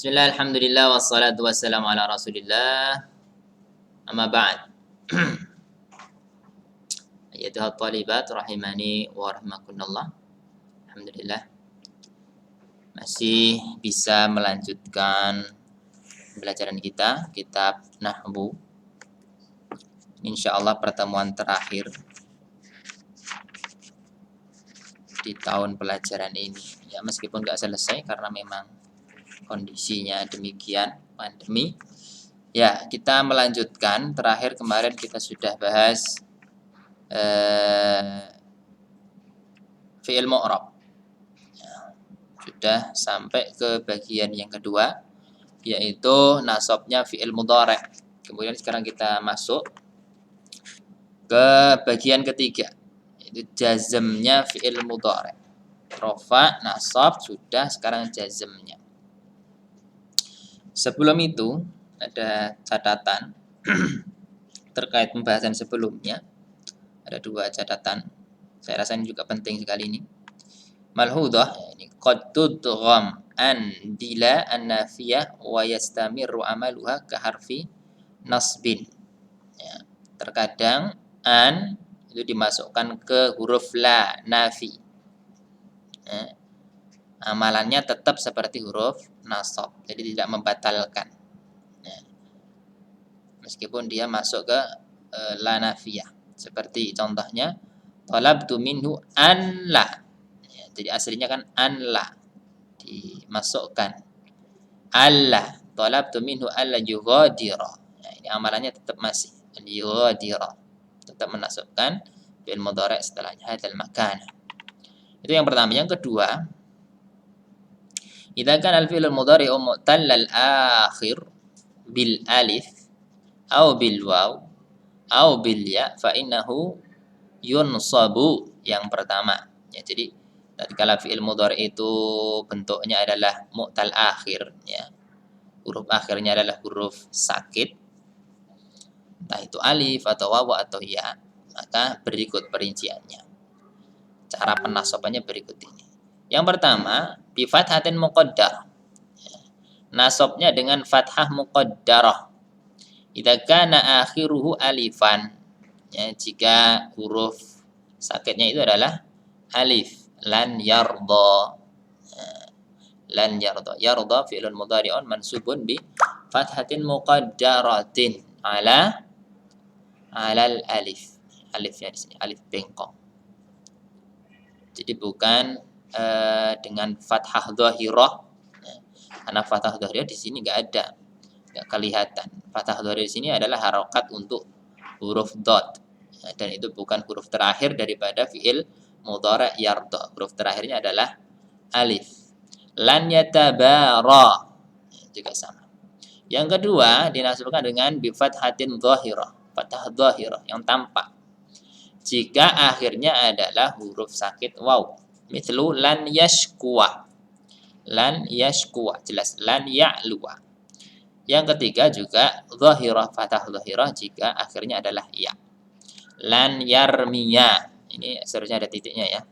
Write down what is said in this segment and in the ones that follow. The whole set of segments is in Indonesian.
Bismillah, alhamdulillah, wassalatu wassalamu ala rasulillah. Amma ba'd. Ayyatuhat talibat rahimani wa rahmakunallah. Alhamdulillah masih bisa melanjutkan pembelajaran kita kitab Nahwu. Insyaallah pertemuan terakhir di tahun pelajaran ini. Ya meskipun nggak selesai karena memang kondisinya demikian, pandemi. Ya, kita melanjutkan. Terakhir kemarin kita sudah bahas fi'il mu'rab. Sudah sampai ke bagian yang kedua, yaitu nasabnya fi'il mudhari'. Kemudian sekarang kita masuk ke bagian ketiga, yaitu jazmnya fi'il mudhari'. Rafa, nasab, sudah, sekarang jazmnya. Sebelum itu ada catatan terkait pembahasan sebelumnya. Ada dua catatan. Saya rasa ini juga penting sekali ini. Malhudah, ini qad tudgham an bila an-nafiyah wa yastamiru amaluha ka harfi nasbin. Ya, terkadang an itu dimasukkan ke huruf la nafi. Ya, amalannya tetap seperti huruf nasab, jadi tidak membatalkan. Ya, meskipun dia masuk ke la nafiyah. Seperti contohnya talabtu minhu an la. Jadi aslinya kan anla dimasukkan Allah talabtu minhu alla yughadira. Nah, ini amalannya tetap masih yughadira, tetap menasabkan fi'il mudhari' setelahnya hadzal makan. Itu yang pertama. Yang kedua, idza kana al-fi'l mudhari'u mu'tallal akhir bil alif au bil waw au bil ya fa innahu yunsabu. Yang pertama ya, jadi tatkala fi'il mudhari' itu bentuknya adalah mu'tal akhir, ya. Huruf akhirnya adalah huruf sakit, entah itu alif atau waw atau ya, maka berikut perinciannya. Cara penasabannya berikut ini. Yang pertama, bi fathatin muqaddar. Nasabnya dengan fathah muqaddarah. Idza kana akhiruhu alifan. Ya, jika huruf sakitnya itu adalah alif. Lan yarda. Lan yarda. Yarda fi'lun mudhari'un mansubun bi fathatin muqaddaratin ala alal alif. Alifnya di sini alif bengkok. Jadi bukan dengan fathah dhahirah. Karena fathah dhahirah di sini enggak ada. Enggak kelihatan. Fathah dhahirah di sini adalah harokat untuk huruf dot. Dan itu bukan huruf terakhir daripada fi'il mudhari' yarda. Huruf terakhirnya adalah alif. Lan yatabara juga sama. Yang kedua dinasabkan dengan bi fathatin dhahirah, fathah dhahirah yang tampak. Jika akhirnya adalah huruf sakit waw. Mithlu lan yashkuwa. Lan yashkuwa, jelas lan ya'luwa. Yang ketiga juga dhahirah, fathah dhahirah jika akhirnya adalah ya. Lan yarmiya. Ini seharusnya ada titiknya ya.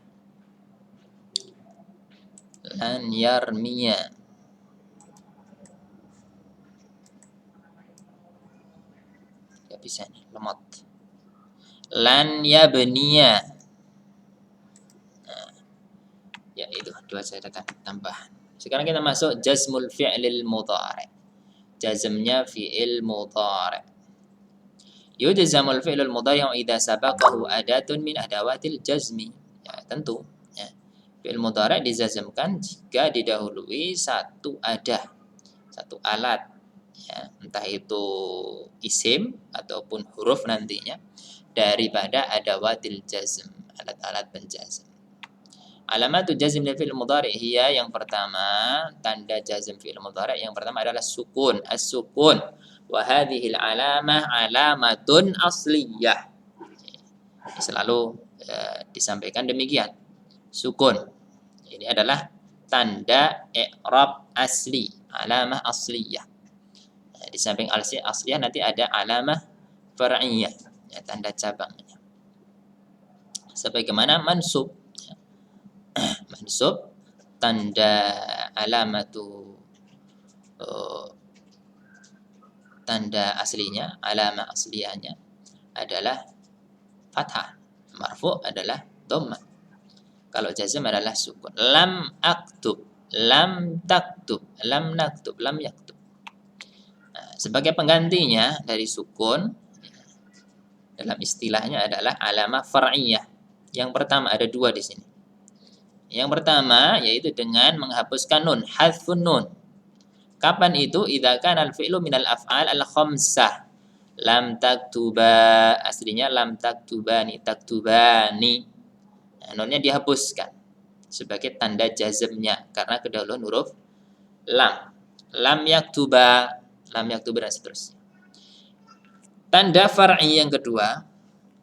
Lan yarmiya. Gak bisa nih, lemot. Lan yabniya. Nah, ya itu dua catatan tambahan. Sekarang kita masuk jazmul fi'lil mudhari'. Jazmnya fi'il mudhari'. Yujzamul fi'lul mudhari' idza sabaqahu adatun min adawatil jazmi. Ya, tentu ya. Fi'il mudhari' dijazmkan jika didahului satu adah, satu alat ya, entah itu isim ataupun huruf nantinya daripada adawatil jazm, alat-alat penjazm. Alamatu jazm fi'il mudhari' hiya, yang pertama tanda jazm fi'il mudhari' yang pertama adalah sukun, as-sukun. Wa hadhil alamah alamatun asliyah. Selalu disampaikan demikian. Sukun ini adalah tanda i'rab asli, alamah asliyah. Di samping asliyah nanti ada alamah far'iyah, ya, tanda cabangnya. Sebagaimana mansub. Mansub tanda alamatu tanda aslinya, alamah asliyahnya adalah fathah. Marfu adalah dhammah. Kalau jazm adalah sukun. Lam aktub, lam taktub, lam naktub, lam yaktub. Nah, sebagai penggantinya dari sukun dalam istilahnya adalah alamah far'iyah. Yang pertama ada dua di sini. Yang pertama yaitu dengan menghapuskan nun, hadfun nun. Kapan itu? Idza kana al-fi'lu minal af'al al-khamsah. Lam taktuba, aslinya lam taktubani, taktubani. Nah, nunnya dihapuskan sebagai tanda jazmnya karena kedahuluan huruf lam. Lam yaktuba, lam yaktuba dan seterusnya. Tanda far'i yang kedua,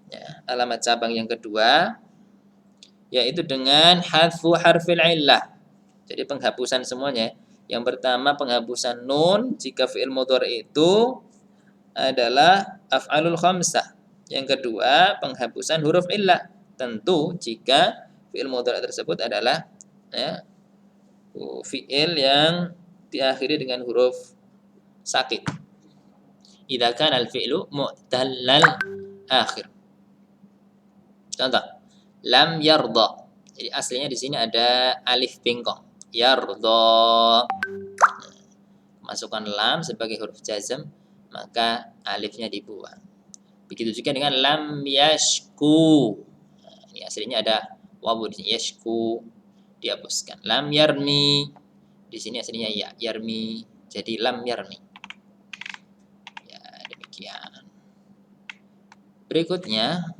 ya, alamat cabang yang kedua yaitu dengan hadfu harfil illah. Jadi penghapusan semuanya. Yang pertama penghapusan nun jika fi'il mudhari itu adalah af'alul khamsah. Yang kedua penghapusan huruf illah. Tentu jika fi'il mudhari tersebut adalah ya, fi'il yang diakhiri dengan huruf sakit. Idza kana al-fi'lu mu'tallal akhir. Contoh, lam yarda. Jadi aslinya di sini ada alif bengkok. Yarda. Masukkan lam sebagai huruf jazm, maka alifnya dibuang. Begitu juga dengan lam yashku. Nah, ini aslinya ada wawu di sini, yashku, dihapuskan. Lam yarmi. Di sini aslinya ya, yarmi. Jadi lam yarmi. Ya, demikian. Berikutnya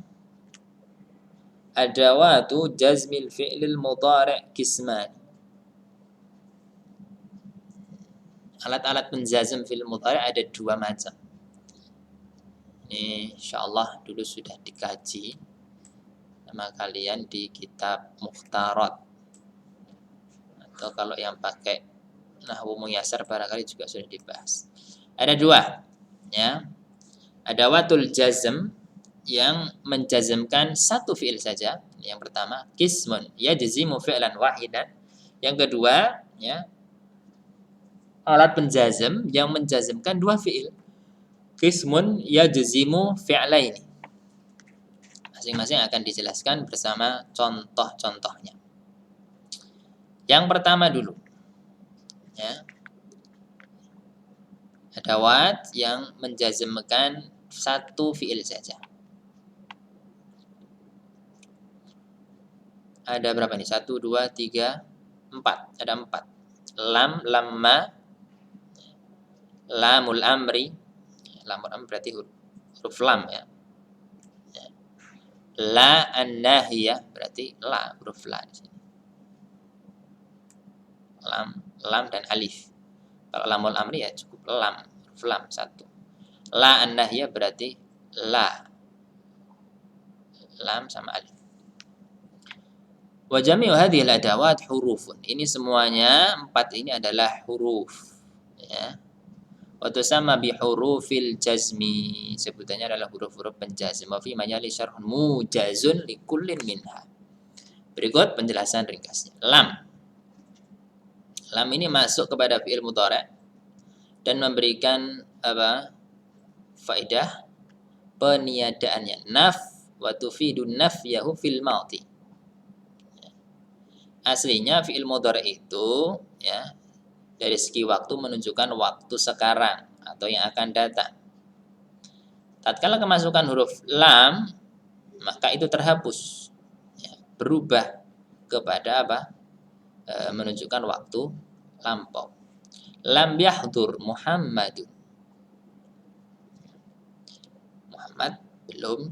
adawatu jazmil fi'lil mudhari' qisman. Alat-alat penjazm fi'il mudhari' ada dua macam. Ini insyaallah dulu sudah dikaji sama kalian di kitab Mukhtarat. Atau kalau yang pakai Nahwu Muyassar barangkali juga sudah dibahas. Ada dua, ya. Adawatul jazm yang menjazmkan satu fi'il saja. Yang pertama, qismun yajzimu fi'lan wahidan. Yang kedua, ya, alat penjazm yang menjazmkan dua fi'il. Qismun yajzimu fi'laini. Masing-masing akan dijelaskan bersama contoh-contohnya. Yang pertama dulu, ya, adawat yang menjazmkan satu fi'il saja. Ada berapa nih? 1, 2, 3, 4. Ada 4. Lam, lamma, lamul amri. Lamul amri berarti huruf lam, ya. La an-nahiyah berarti la, huruf la di sini. Lam dan alif. Kalau lamul amri ya cukup lam, huruf lam satu. La an-nahiyah berarti la. Lam sama alif. Wa jami'u hadhil adawat hurufun. Ini semuanya 4 ini adalah huruf, ya. Wa tusamma bi hurufil jazmi. Sebutannya adalah huruf-huruf penjazm. Wa fi majali syarhun mujazun li kullin minha. Berikut penjelasan ringkasnya. Lam. Lam ini masuk kepada fi'il mudhari' dan memberikan apa? Faedah peniadaannya. Naf wa tufidun nafyahu fil madhi. Aslinya fi'il mudhari' itu, ya, dari segi waktu menunjukkan waktu sekarang atau yang akan datang. Tatkala kemasukan huruf lam, maka itu terhapus, ya, berubah kepada apa? Menunjukkan waktu lampau. Lam yahdur Muhammadun. Muhammad belum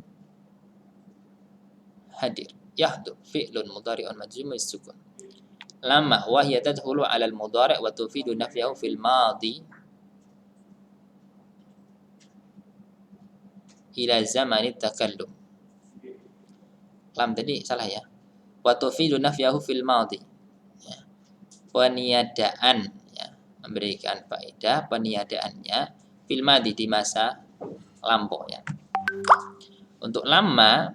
hadir. Yahdur fi'lun mudhari'un majzum bis-sukun. Lamma wa hiya tadkhulu 'ala al-mudhari' wa tufidu nafyahu fil madhi ila zamani takallum. Lam tadi salah, ya. Wa tufidu nafyahu fil madhi. Ya. Peniadaan, ya, memberikan faedah peniadaannya fil madhi di masa lampau, ya. Untuk lamma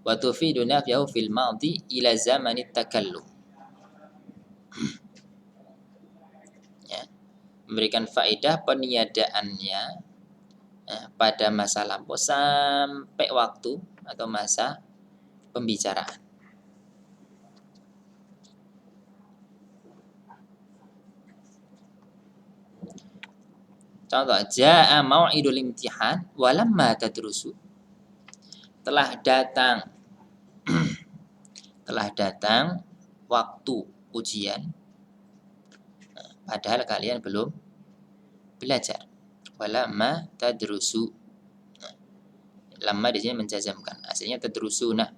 wa tufidu nafyahu fil madhi ila zamani takallum. memberikan faedah peniadaannya pada masa lampau sampai waktu atau masa pembicaraan. Contoh, jaa mau'idul imtihan walamma tadrusu. Telah datang waktu ujian padahal kalian belum belajar. Walamma tadrusu. Lamma di sini menjazamkan. Aslinya tadrusuna.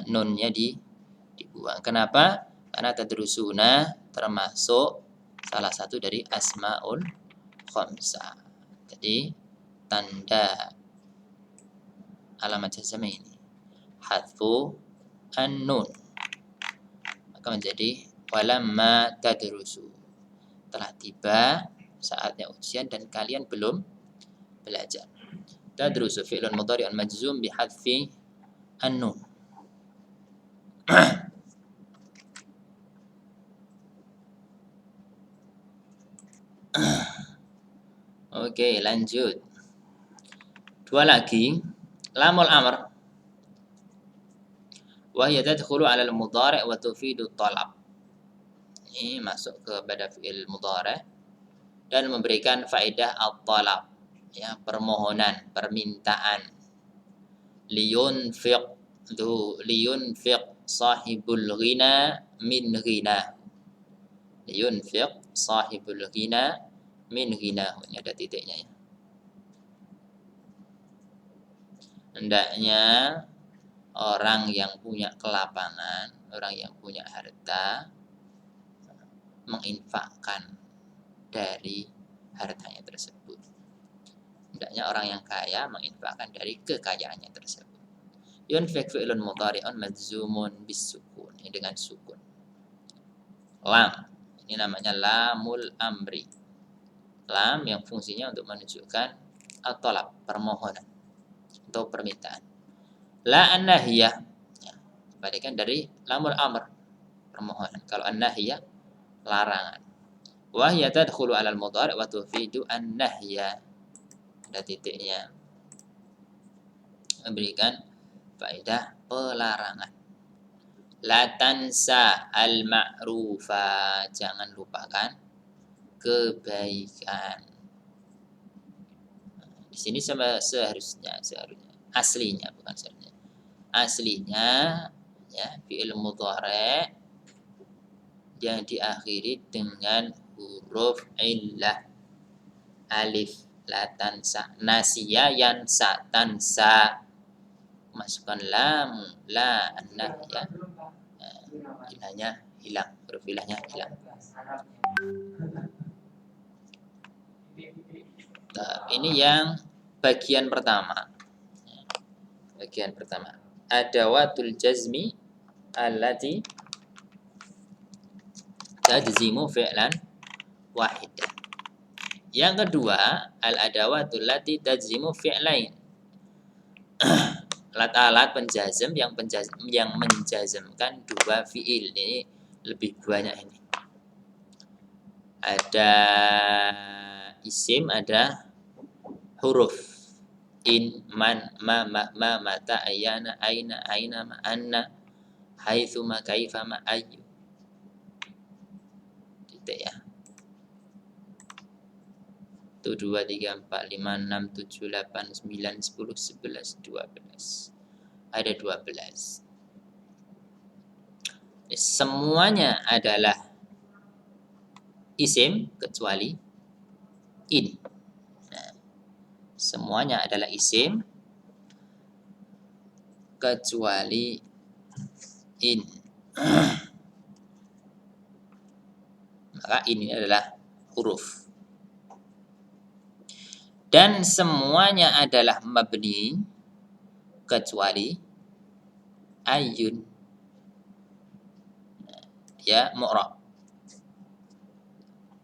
Nunnya dibuang. Kenapa? Karena tadrusuna termasuk salah satu dari asmaul khamsah. Jadi tanda alamat jazam ini hadfu an-nun, maka menjadi walamma tadrusu. Telah tiba saatnya ujian dan kalian belum belajar. Tadrusu fi'lun mudhari'un majzum bi hadfi an-nun. Oke, lanjut. Dua lagi, lamul amr wa hiya tadkhulu 'ala al-mudhari' wa tufidu talab. Ini masuk kepada fi'il mudhari' dan memberikan faedah at-talab, ya, permohonan, permintaan. Liyunfiq sahibul ghina min ghina. Liyunfiq sahibul ghina min ghina. Ini ada titiknya ya. Hendaknya orang yang punya kelapangan, orang yang punya harta menginfakkan dari hartanya tersebut. Hendaknya orang yang kaya menginfakkan dari kekayaannya tersebut. Yunfiq fi'lun mudhari'un majzumun bisukun, dengan sukun. Lam, ini namanya lamul amri. Lam yang fungsinya untuk menunjukkan at-talab, permohonan atau permintaan. La an-nahiyah, ya, kebalikan dari lamul amr, permohonan. Kalau an-nahiyah, larangan. Wa hiya tadkhulu 'alal mudhari' wa tufidu an-nahya. Ada titiknya. Memberikan faedah pelarangan. La tansa al-ma'rufa, jangan lupakan kebaikan. Di sini seharusnya aslinya, bukan seharusnya. Aslinya ya fi'il mudhari' yang diakhiri dengan huruf illah, alif. La tansa, nasiya yansa, tansa, masukkan lam, la, anna, ya, ilahnya hilang, huruf ilahnya hilang. Nah, ini yang bagian pertama. Bagian pertama, adawatul jazmi allati tajzimu fi'lan wahidan. Yang kedua, al-adawatul lati tajzimu fi'lain. Alat-alat penjazm yang menjazmkan dua fi'il. Ini lebih banyak ini. Ada isim, ada huruf. In, man, ma, mata, ayana, aina, ma, anna, haitsu, ma, kaifa, ma, ayyu. Titik ya. 1, 2, 3, 4, 5, 6, 7, 8, 9, 10, 11, 12. Ada 12. Semuanya adalah isim kecuali in. Nah, semuanya adalah isim kecuali in. Maka ini adalah huruf. Dan semuanya adalah mabni kecuali ayyun. Ya, mu'rab.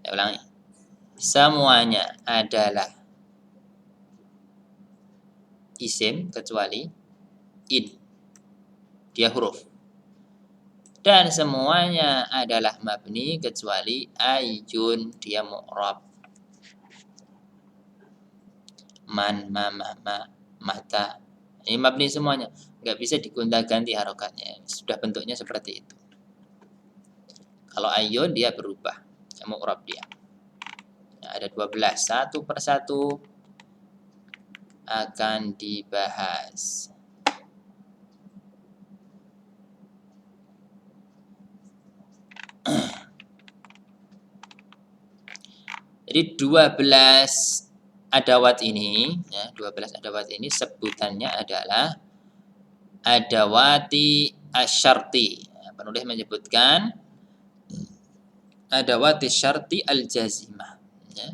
Saya ulangi. Semuanya adalah isim kecuali in. Dia huruf. Dan semuanya adalah mabni kecuali ayyun, dia mu'rab. man, ma, mata. Ini mabni semuanya, nggak bisa digonta-ganti harokatnya. Sudah bentuknya seperti itu. Kalau ayun dia berubah, mu'rab dia. Nah, ada 12, satu persatu akan dibahas. Jadi 12 adawat ini, ya, 12 adawat ini sebutannya adalah adawati asyarti. Ya, penulis menyebutkan adawati syarti al-jazimah. Ya,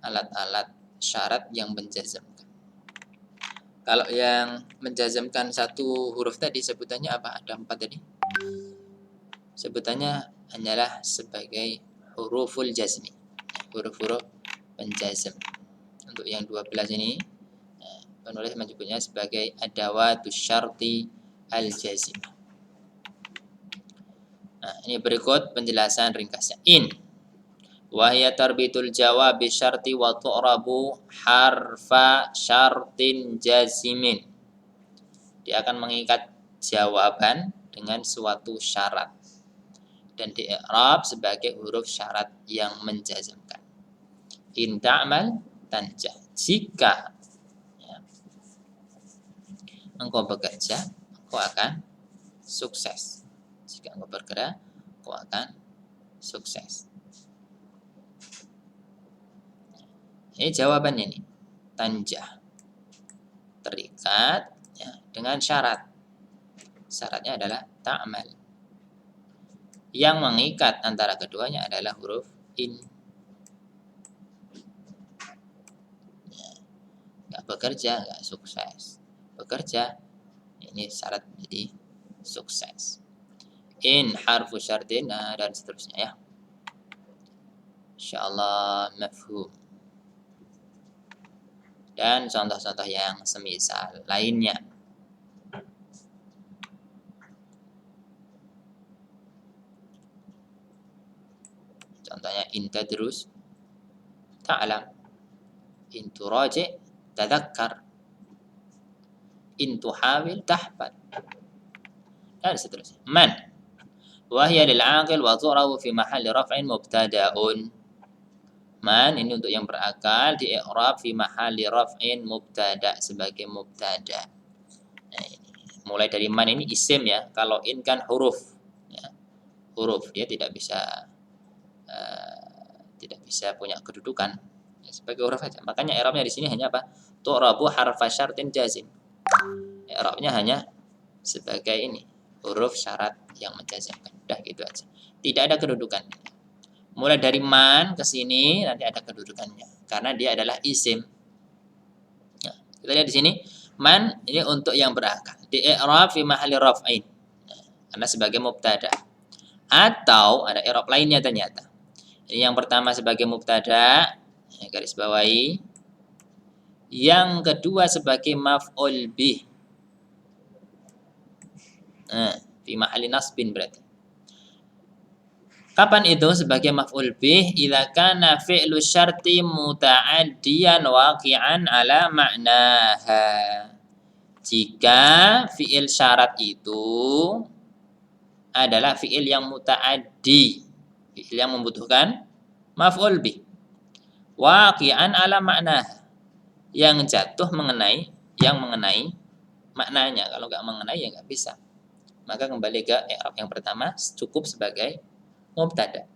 alat-alat syarat yang menjazmkan. Kalau yang menjazmkan satu huruf tadi sebutannya apa? Ada 4 tadi. Sebutannya hanyalah sebagai huruful jazmi. Huruf-huruf penjazm. Untuk yang 12 ini penulis menyebutnya sebagai adawatus syarti al-jazimah. Nah, ini berikut penjelasan ringkasnya. In wa hiya tarbitul jawab bi syarti wa tu'rabu harfa syartin jazimin. Dia akan mengikat jawaban dengan suatu syarat dan di i'rab sebagai huruf syarat yang menjazmkan. In ta'mal tanjah. Jika ya, engkau bekerja, engkau akan sukses. Jika engkau bergerak, engkau akan sukses. Ini jawabannya nih. Tanjah. Terikat ya, dengan syarat. Syaratnya adalah ta'mal. Yang mengikat antara keduanya adalah huruf in. Nggak bekerja, nggak sukses. Bekerja, ini syarat menjadi sukses. In harfu syartin, dan seterusnya ya. Insyaallah mafhum. Dan contoh-contoh yang semisal lainnya. Contohnya in tadrus ta'lam, in turaji' tadzakkar, in tuhawil tahfad, dan seterusnya. Man wa hiya lil 'aqil wa tu'rabu fi mahalli raf'in mubtada'un. Man ini untuk yang berakal, di i'rab fi mahalli raf'in mubtada, sebagai mubtada. Nah, ini. Mulai dari man ini isim ya. Kalau in kan huruf ya. Huruf dia tidak bisa punya kedudukan ya, sebagai huruf saja. Makanya i'rabnya di sini hanya apa? Tu'rabu harfa syartin jazim. I'rabnya hanya sebagai ini, huruf syarat yang menjazmkan. Udah gitu aja. Tidak ada kedudukan. Mulai dari man ke sini nanti ada kedudukannya karena dia adalah isim. Nah, kita lihat di sini man ini untuk yang berakal. Di i'rab fi mahalli raf'in. Nah, karena sebagai mubtada. Atau ada i'rab lainnya ternyata. Ini yang pertama sebagai mubtada, ya, garis bawahi. Yang kedua sebagai maf'ul bih. Nah, fi mahalli nasbin berarti. Kapan itu sebagai maf'ul bih? Idza kana fi'lu syarti muta'addiyan waqi'an ala ma'naha. Jika fi'il syarat itu adalah fi'il yang muta'addi, fi'il yang membutuhkan maf'ul bih. Waqi'an ala ma'naha, yang jatuh mengenai maknanya. Kalau nggak mengenai ya nggak bisa. Maka kembali ke i'rab yang pertama, cukup sebagai mubtada.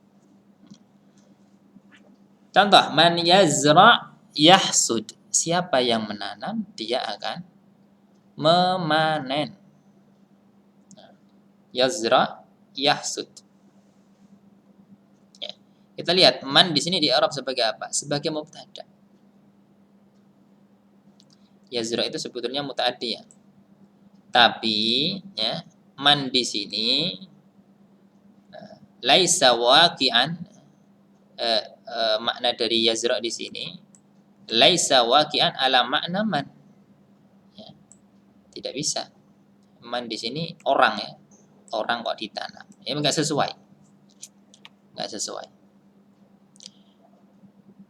Contoh, man yazra yahsud. Siapa yang menanam, dia akan memanen. Yazra yahsud. Ya. Kita lihat man di sini di i'rab sebagai apa? Sebagai mubtada. Yazra itu sebetulnya mutaaddi ya. Tapi ya, man di sini laisa waqi'an, makna dari yazra di sini laisa waqi'an ala makna man. Ya, tidak bisa. Man di sini orang ya. Orang kok ditanam. Ini enggak sesuai. Enggak sesuai.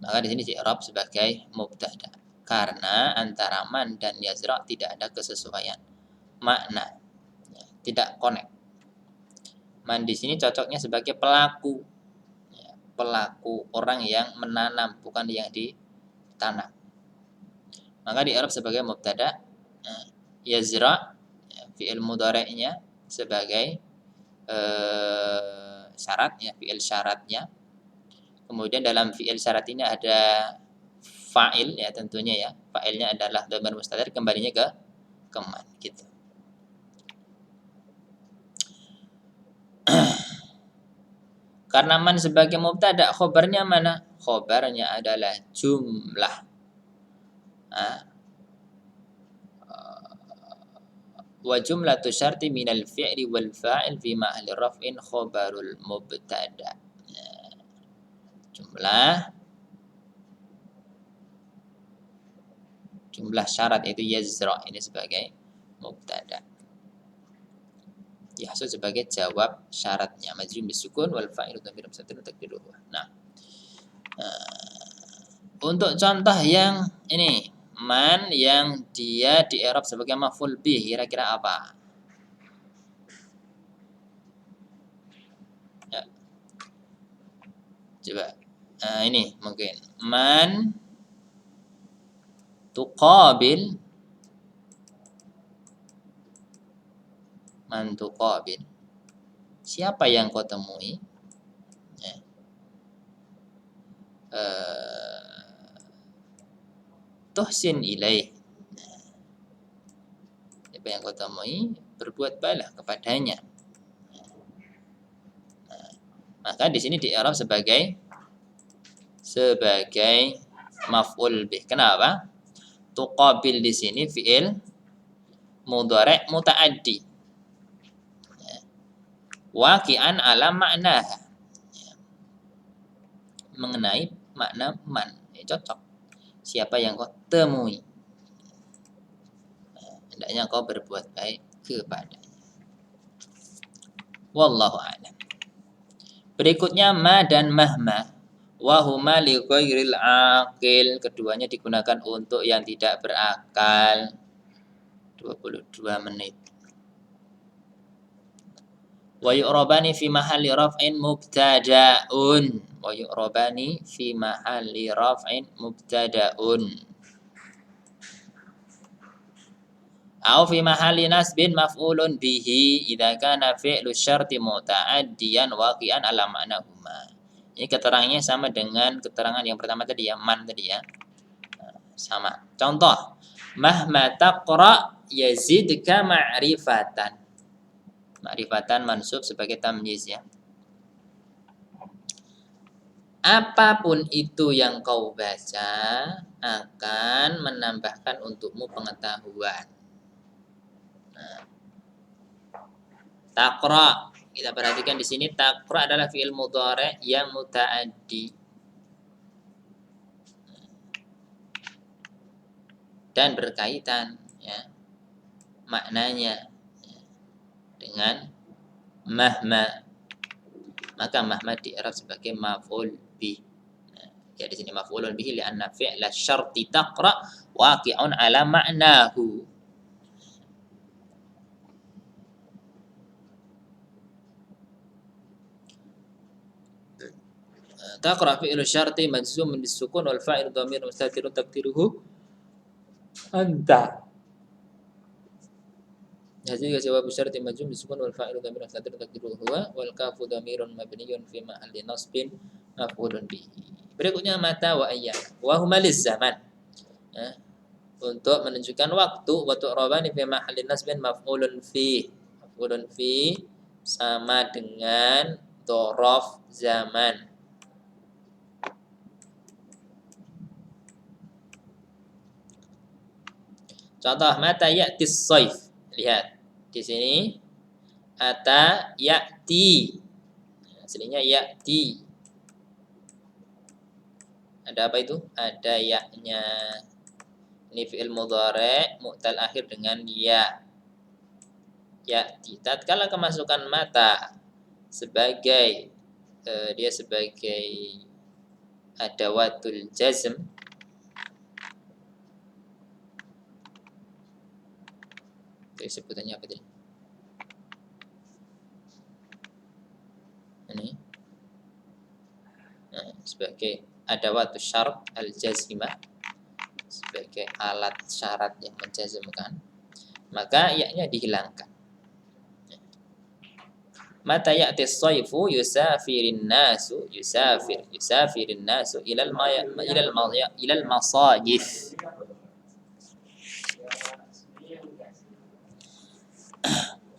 Maka di sini di i'rab sebagai mubtada. Karena antara man dan yazra tidak ada kesesuaian makna, ya, tidak connect. Man di sini cocoknya sebagai pelaku, ya, pelaku orang yang menanam, bukan yang ditanam. Maka di Arab sebagai mubtada, yazra, ya, fi'il mudhari'nya sebagai syarat, ya, fi'il syaratnya. Kemudian dalam fi'il syarat ini ada fa'il, ya tentunya, ya. Fa'ilnya adalah dhamir mustatir, kembalinya ke man gitu. Karena man sebagai mubtada, khobarnya mana? Khobarnya adalah jumlah. Wa jumlatu syarti minal fi'li wal fa'il fi ma'ali raf'in khobarul mubtada. Jumlah syarat itu yazra ini sebagai mubtada. Yahsud sebagai jawab syaratnya, majrur bisukun wal fa'ilu dhamir mustatir taqdiruhu. Nah, untuk contoh yang ini, man yang dia di i'rab sebagai maf'ul bih, kira-kira apa? Ya. Coba. Ini mungkin man tuqabil, man tuqabil. Siapa yang kau temui? Ya. Tuhsin ilaih. Siapa yang kau temui, berbuat baiklah kepadanya. Maka di sini di i'rab sebagai maf'ul bih. Kenapa? Tuqabil di sini fi'il mudhari' muta'addi. Waqi'an ala ma'naha. Mengenai makna man. Cocok. Siapa yang kau temui? Hendaknya kau berbuat baik kepadanya. Wallahu a'lam. Berikutnya ma dan mahma. Wahuma li ghairil aqil. Keduanya digunakan untuk yang tidak berakal. 22 menit. Wa yu'rabani fi mahalli raf'in mubtada'un. Wa yu'rabani fi mahalli raf'in mubtada'un. Au fi mahalli nasbin maf'ulun bihi idza kana fi'lu syarti muta'addiyan waqi'an ala ma'nahuma. Ini keterangannya sama dengan keterangan yang pertama tadi, ya, man tadi, ya. Sama. Contoh, mahma taqra yazidka ma'rifatan. Ma'rifatan mansub sebagai tamyiz, ya. Apapun itu yang kau baca akan menambahkan untukmu pengetahuan. Nah, taqra, kita perhatikan di sini taqra adalah fi'il mudhari' yang muta'addi dan berkaitan, ya, maknanya, ya, dengan mahma. Maka mahma di i'rab sebagai maf'ul bih. Ya, di sini maf'ulun bihi li'anna fi'la syarti taqra waqi'un ala ma'nahu. Taqra fi'lu syarti majzumun bisukun wal fa'ilu dhamirun mustatirun taqdiruhu anta. Hadhihi jawab syarti majzum bisukun wal fa'ilu dhamirun mustatirun taqdiruhu huwa wal kafu dhamirun mabniyun fi mahalli nasbin maf'ulun bihi. Berikutnya mata wa ayyam wa huma liz-zaman. Ya, untuk menunjukkan waktu, wa tu'rabani fi mahalli nasbin maf'ulun fi. Maf'ulun fi sama dengan dzaraf zaman. Contoh mata ya'tis shaif. Lihat di sini ata ya'ti. Aslinya ya'ti. Ada apa itu? Ada ya-nya. Ini fi'il mudhari' mu'tal akhir dengan ya. Ya'ti. Tatkala kemasukan mata sebagai dia sebagai adawatul jazm, Jadi sebutannya apa tadi? Ini sebagai adawatus syarat al-jazimah, sebagai alat syarat yang menjazmkan, maka ya-nya dihilangkan. Mata ya'ti as-sayfu yusafirin nasu ilal masajid.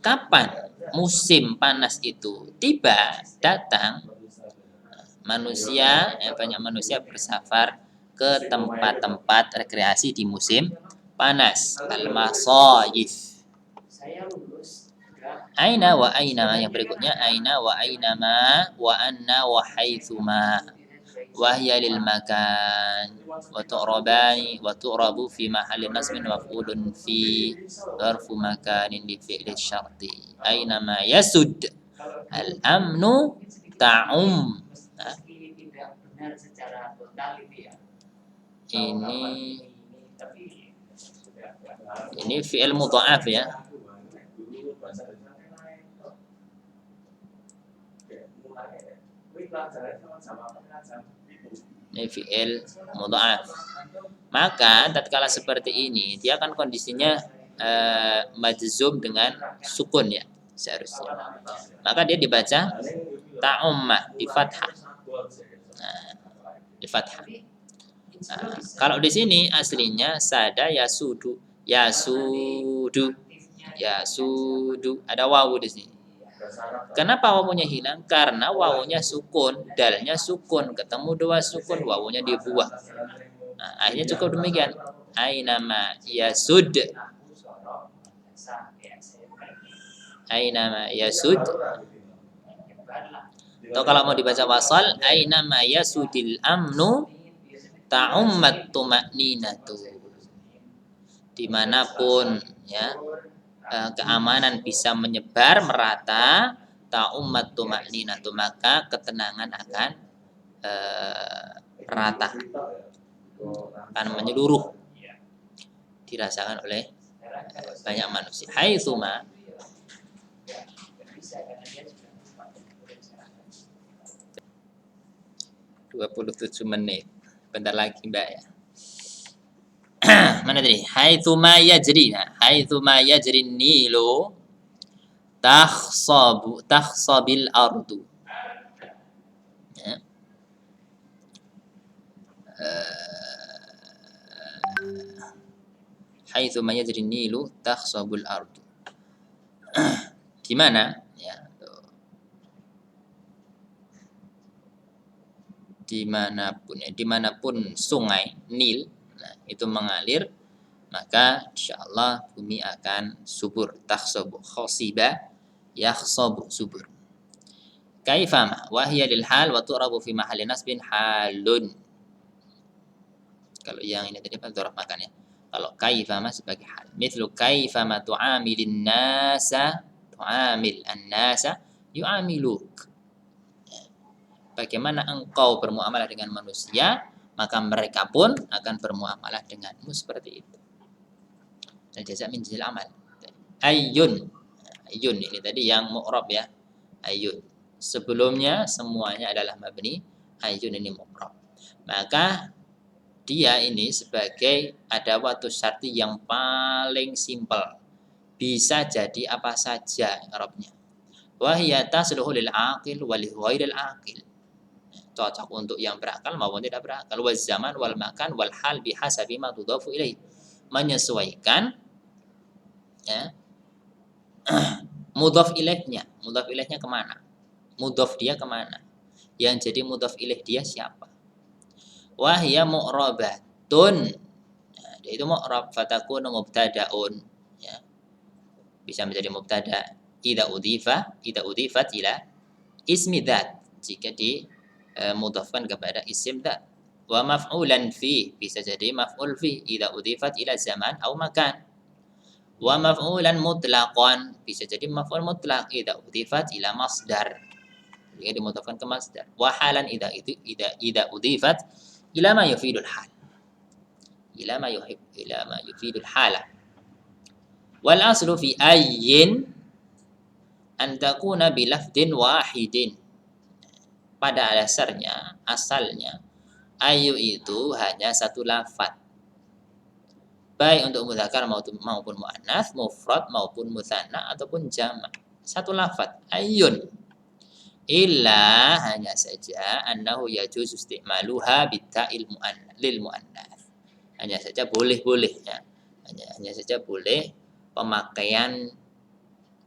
Kapan musim panas itu tiba, datang, manusia, banyak manusia bersafar ke tempat-tempat rekreasi di musim panas. Al-masajid. Aina wa aina, yang berikutnya aina wa ainama wa anna wa haitsuma wa hiya lil makan wa tu'rabani wa tu'rabu fi mahalli nasbin maf'ulun fi dzarfu makanin li fi'li syarti. Aina ma yasud al amnu ta'um. Ini fi'il mudha'af ya. Ini fi'il mudha'af. Maka tatkala seperti ini dia kan kondisinya majzum dengan sukun ya seharusnya. Maka dia dibaca ta'ummah di fathah. Di fathah. Kalau di sini aslinya sada yasudu, ada wawu di sini. Kenapa wawunya hilang? Karena wawunya sukun, dalnya sukun, ketemu dua sukun, wawunya dibuang. Akhirnya cukup demikian. Ainama yasud. Ainama yasud. Atau kalau mau dibaca wasal, ainama yasudil amnu ta'ummat tuma'ninatu. Dimanapun ya keamanan bisa menyebar merata, ta'ummat tuma'ninatu, maka ketenangan akan merata, akan menyeluruh, dirasakan oleh banyak manusia. Haitsuma 27 menit. Bentar lagi Mbak ya. Mana tadi? Haitsuma yajri. Haitsuma yajri nilu takhsabil ardu. Ya. Haitsuma yajri nilu takhsabul ardu. Di mana? Ya. Dimanapun sungai Nil itu mengalir, maka insyaallah bumi akan subur. Takhsabu khasiba yakhsabu subur. Kaifama wa hiya lil hal wa tu'rabu fi mahalli nasbin halun. Kalau yang ini tadi dzaraf makan ya. Kalau kaifama sebagai hal. Mithlu kaifama tu'amilin nasa, tu'amil an-nasa yu'amiluk. Bagaimana engkau bermuamalah dengan manusia, maka mereka pun akan bermuamalah denganmu seperti itu. Al-jaza' min jinsil amal. Ayyun. Ayyun ini tadi yang mu'rab ya. Ayyun. Sebelumnya semuanya adalah mabni. Ayyun ini mu'rab. Maka dia ini sebagai adawatus syarti yang paling simpel. Bisa jadi apa saja i'rabnya. Wa hiya tasluhu lil aqil wa li ghairil aqil. Cocok untuk yang berakal maupun tidak berakal. Waz zaman wal makan wal hal bihasabi ma tudhafu ilaih. Menyesuaikan ya. Mudhaf ilaihnya. Mudhaf ilaihnya kemana? Mudhaf dia kemana? Yang jadi mudhaf ilaih dia siapa? Wa hiya mu'rabatun. Nah, dia itu mu'rab fatakunu mubtada'un ya. Bisa menjadi mubtada idza udhifat ila ismi dzat, jika di mudhafkan kepada isim dzat. Wa maf'ulan fi, bisa jadi maf'ul fi idza udhifat ila zaman au makan. Wa maf'ulan mutlaqan, bisa jadi maf'ul mutlaq idza udhifat ila masdar, jika dimudhafkan ke masdar. Wa halan idza udhifat ila ma yufidul hal. Ila ma yufidul hala. Wal aslu fi ayyin an takuna bi lafdin wahidin. Pada dasarnya, asalnya ayu itu hanya satu lafaz. Baik untuk mudzakkar maupun muannats, mufrad maupun mutsanna ataupun jamak. Satu lafaz, ayyun. Illa hanya saja annahu yajuzu isti'maluha bitta'il lil muannats. Hanya saja boleh-boleh ya. Hanya saja boleh pemakaian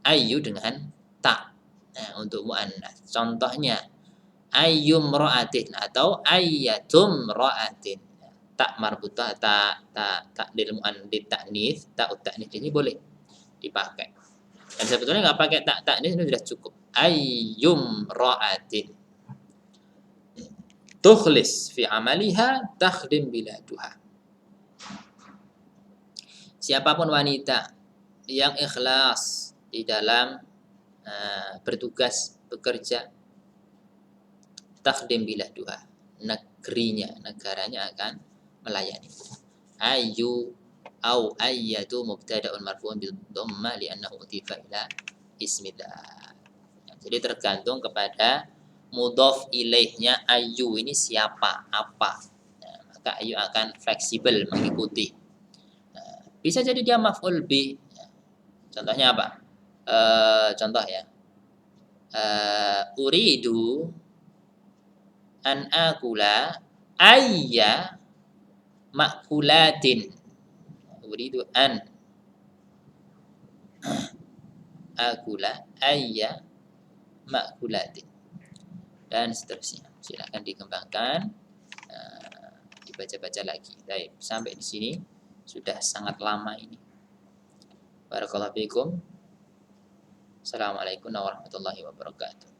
ayu dengan ta. Nah, untuk muannats. Contohnya ayyum ra'atin atau ayyatum ra'atin. Tak marbutah, tak lil muannats ta'nis, ta'ut ta'nis ini boleh dipakai. Dan sebetulnya nggak pakai tak ta'nis itu sudah cukup. Ayyum ra'atin tukhlis fi amaliha takhdim biladuha. Siapapun wanita yang ikhlas di dalam bertugas, bekerja, takhdim biladuha, negaranya akan melayani. Ayu au ayyatu mubtada'un marfu'un bil dhamma li'annahu utifa ila ismillah. Jadi tergantung kepada mudhof ilaihnya ayu ini siapa, apa. Nah, maka ayu akan fleksibel mengikuti. Nah, bisa jadi dia maf'ul bi. Contohnya apa? Contoh ya. Uridu an akula ayya makulatin. Uridu an akula ayya makulatin. Dan seterusnya. Silakan dikembangkan, dibaca-baca lagi. Baik, sampai di sini sudah sangat lama ini. Barakallahu fiikum. Assalamualaikum warahmatullahi wabarakatuh.